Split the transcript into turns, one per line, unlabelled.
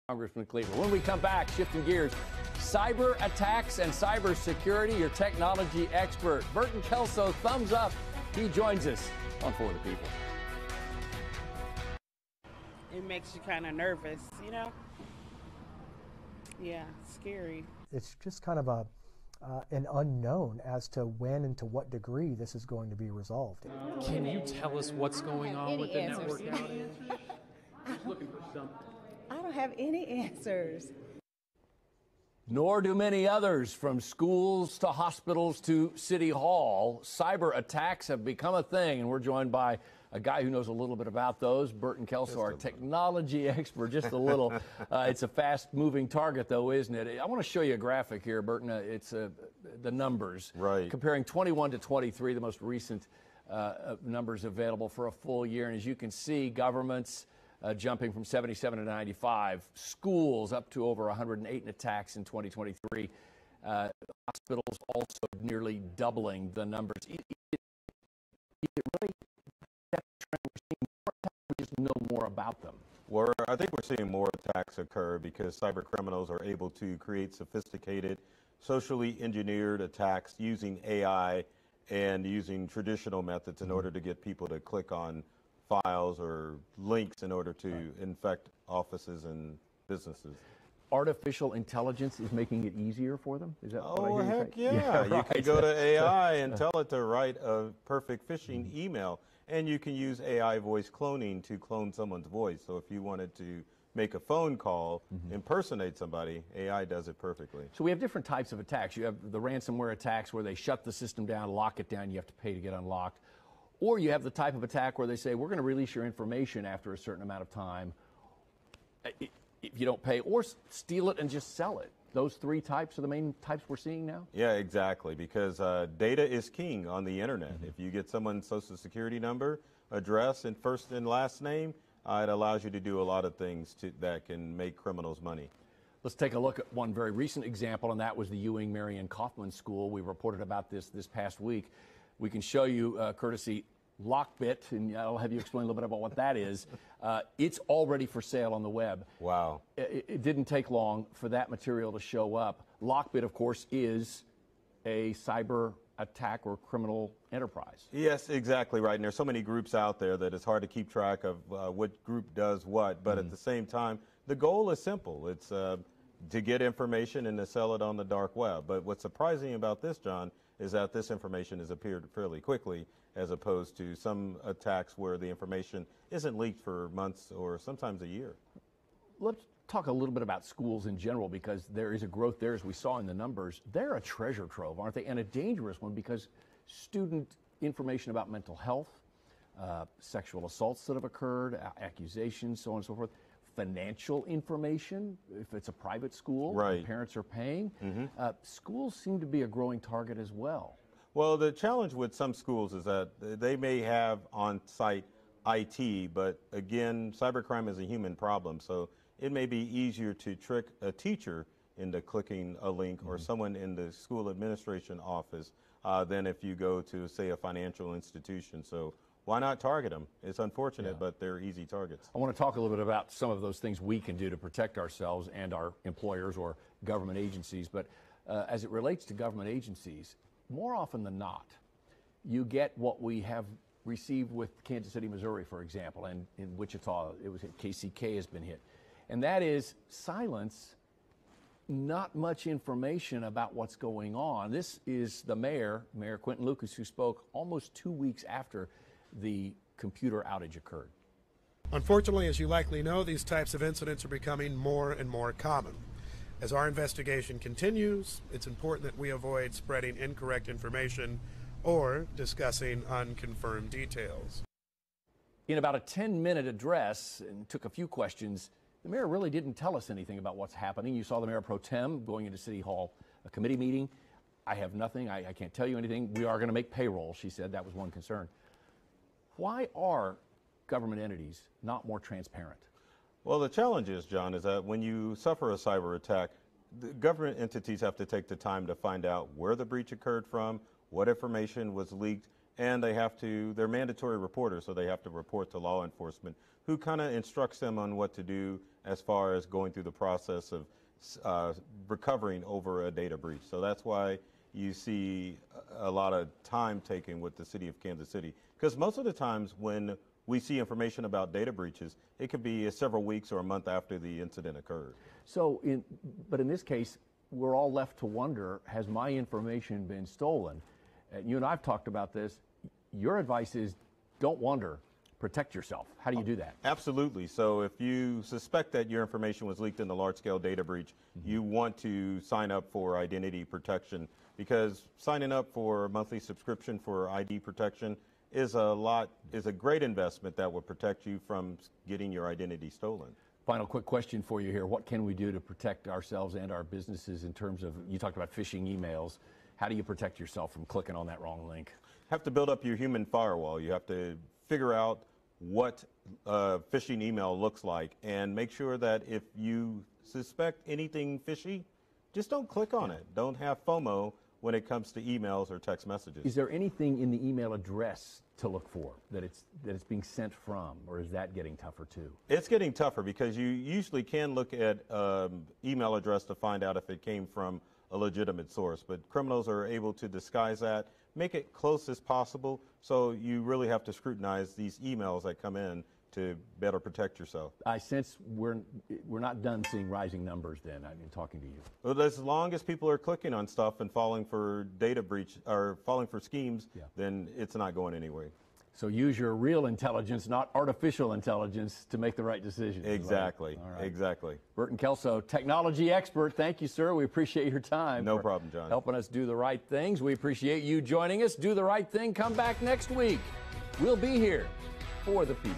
Congressman Cleaver. When we come back, shifting gears, cyber attacks and cyber security, your technology expert, Burton Kelso, thumbs up. He joins us on For the People.
It makes you kind of nervous, you know? Yeah, scary.
It's just kind of an unknown as to when and to what degree this is going to be resolved.
Can you tell us what's going on with the network outage? Just looking for something.
I don't have any answers.
Nor do many others, from schools to hospitals to City Hall. Cyber attacks have become a thing, and we're joined by a guy who knows a little bit about those, Burton Kelso, our technology expert, just a little. It's a fast-moving target, though, isn't it? I want to show you a graphic here, Burton. It's the numbers.
Right.
Comparing 21 to 23, the most recent numbers available for a full year. And as you can see, governments jumping from 77 to 95, schools up to over 108 in attacks in 2023, hospitals also nearly doubling the numbers. Is it really that trend we're seeing more attacks, we just know more about them?
Well, I think we're seeing more attacks occur because cyber criminals are able to create sophisticated, socially engineered attacks using AI and using traditional methods in order to get people to click on files or links in order to infect offices and businesses.
Artificial intelligence is making it easier for them? Is that what I
Oh,
hear you
heck
say?
yeah.
Right.
You can go to AI and tell it to write a perfect phishing email, and you can use AI voice cloning to clone someone's voice. So if you wanted to make a phone call, impersonate somebody, AI does it perfectly.
So we have different types of attacks. You have the ransomware attacks where they shut the system down, lock it down, you have to pay to get unlocked. Or you have the type of attack where they say, we're going to release your information after a certain amount of time if you don't pay, or steal it and just sell it. Those three types are the main types we're seeing now?
Yeah, exactly, because data is king on the internet. If you get someone's social security number, address, and first and last name, it allows you to do a lot of things that can make criminals money.
Let's take a look at one very recent example, and that was the Ewing Marion Kaufman School. We reported about this past week. We can show you, courtesy Lockbit, and I'll have you explain a little bit about what that is. It's already for sale on the web.
Wow.
It didn't take long for that material to show up. Lockbit, of course, is a cyber attack or criminal enterprise.
Yes, exactly right. And there's so many groups out there that it's hard to keep track of what group does what. But at the same time, the goal is simple. It's to get information and to sell it on the dark web. But what's surprising about this, John, is that this information has appeared fairly quickly, as opposed to some attacks where the information isn't leaked for months or sometimes a year.
Let's talk a little bit about schools in general, because there is a growth there, as we saw in the numbers. They're a treasure trove, aren't they? And a dangerous one, because student information about mental health, sexual assaults that have occurred, accusations, so on and so forth, financial information, if it's a private school,
right,
and parents are paying. Schools seem to be a growing target as well.
Well, the challenge with some schools is that they may have on-site IT, but again, cybercrime is a human problem, so it may be easier to trick a teacher into clicking a link or someone in the school administration office than if you go to, say, a financial institution. So why not target them? It's unfortunate, but they're easy targets.
I want to talk a little bit about some of those things we can do to protect ourselves and our employers or government agencies. But as it relates to government agencies, more often than not, you get what we have received with Kansas City, Missouri, for example, and in Wichita, it was KCK has been hit. And that is silence, not much information about what's going on. This is the Mayor Quentin Lucas, who spoke almost 2 weeks after the computer outage occurred.
Unfortunately, as you likely know, these types of incidents are becoming more and more common. As our investigation continues, it's important that we avoid spreading incorrect information or discussing unconfirmed details.
In about a 10-minute address, and took a few questions, the mayor really didn't tell us anything about what's happening. You saw the mayor pro tem going into City Hall, a committee meeting. I have nothing. I can't tell you anything. We are going to make payroll, she said. That was one concern. Why are government entities not more transparent?
Well, the challenge is, John, is that when you suffer a cyber attack, the government entities have to take the time to find out where the breach occurred from, what information was leaked, and they're mandatory reporters, so they have to report to law enforcement, who kind of instructs them on what to do as far as going through the process of recovering over a data breach. So that's why you see a lot of time taken with the city of Kansas City, because most of the times when we see information about data breaches, it could be several weeks or a month after the incident occurred.
So, but in this case, we're all left to wonder, has my information been stolen? You and I've talked about this. Your advice is don't wonder, protect yourself. How do you do that?
Absolutely. So if you suspect that your information was leaked in the large-scale data breach, you want to sign up for identity protection, because signing up for a monthly subscription for ID protection is a great investment that will protect you from getting your identity stolen.
Final quick question for you here. What can we do to protect ourselves and our businesses in terms of, you talked about phishing emails. How do you protect yourself from clicking on that wrong link?
Have to build up your human firewall. You have to figure out what a phishing email looks like and make sure that if you suspect anything fishy, just don't click on it. Don't have FOMO when it comes to emails or text messages.
Is there anything in the email address to look for that it's being sent from, or is that getting tougher too?
It's getting tougher because you usually can look at email address to find out if it came from a legitimate source, but criminals are able to disguise that, make it close as possible, so you really have to scrutinize these emails that come in to better protect yourself.
I sense we're not done seeing rising numbers then, in talking to you.
Well, as long as people are clicking on stuff and falling for data breach or falling for schemes, then it's not going anywhere.
So use your real intelligence, not artificial intelligence, to make the right decisions.
Exactly.
Right? All right.
Exactly.
Burton Kelso, technology expert. Thank you, sir. We appreciate your time.
No problem, John.
Helping us do the right things. We appreciate you joining us. Do the right thing. Come back next week. We'll be here for the people.